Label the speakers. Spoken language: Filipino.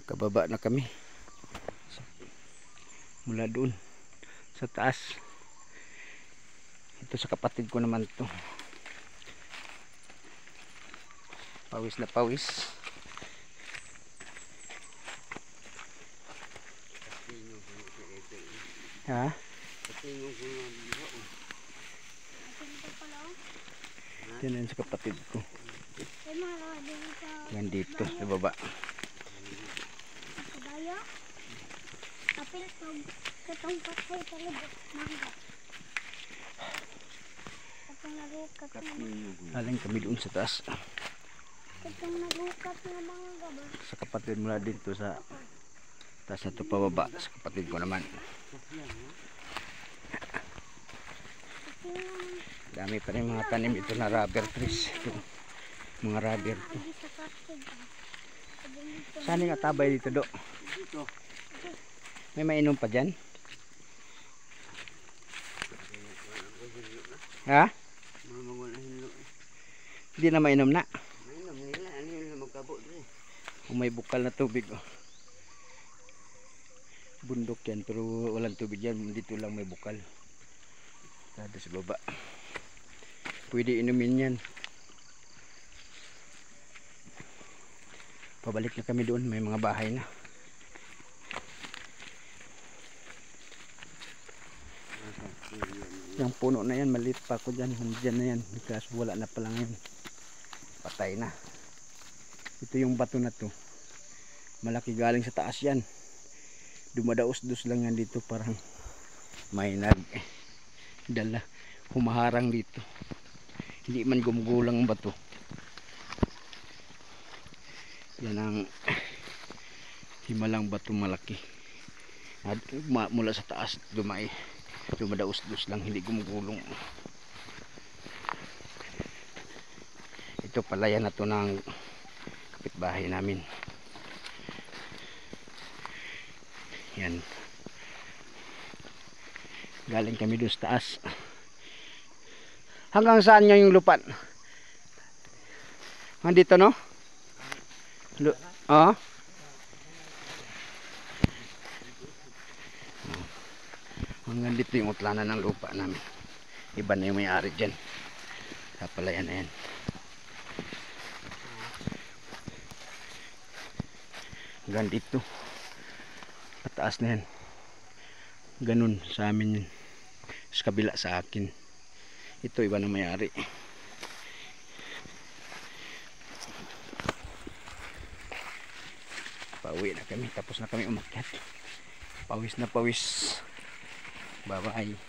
Speaker 1: Kababa na kami mula doon sa taas. Ito sa kapatid ko naman to. Pawis na pawis. Ha? Yan yun sa kapatid ko. Yan dito sa baba.
Speaker 2: Apil katong patay talaga mangga. Katong nagukat na
Speaker 1: Aling kami doon sa taas.
Speaker 2: katong nagukat na mangga ba?
Speaker 1: Sa kapatid mula dito sa taas na ito pababa. Sa kapatid ko naman. Dami pa rin mga tanim ito na rubber trees. Ito, mga rubber to. Saan nga tabay dito do? May mainom pa dyan? Ha? Hindi na mainom na. May bukal na tubig. Oh. Bundok yan pero walang tubig yan. Dito lang may bukal. Sada sa baba. Pwede inumin yan. Pabalik na kami doon. May mga bahay na. Yung puno na yan, maliit pa ako dyan. Nandiyan na yan. Kaso wala na pala ngayon. Patay na. Ito yung bato na to. Malaki galing sa taas yan. Dumadaos-dos lang yan dito. Parang may dala. Humaharang dito. Hindi man gumugulang ang bato. Yan ang himalang bato malaki. At mula sa taas dumadaos-dos lang, hindi gumugulong. Ito palayan na to ng kapitbahay namin. Yan. Galing kami doon sa taas. Hanggang saan nyo yung lupa? Nandito no? Oo. Hanggang dito yung utlanan ng lupa namin. Iba na yung may-ari dyan. Sa palayan na yan. Hanggang dito. Pataas na yan. Ganun sa amin yun. Sa kabila sa akin. Ito iba na may-ari. Pauwi na kami. Tapos na kami umakyat. Pawis na pawis. Bye bye.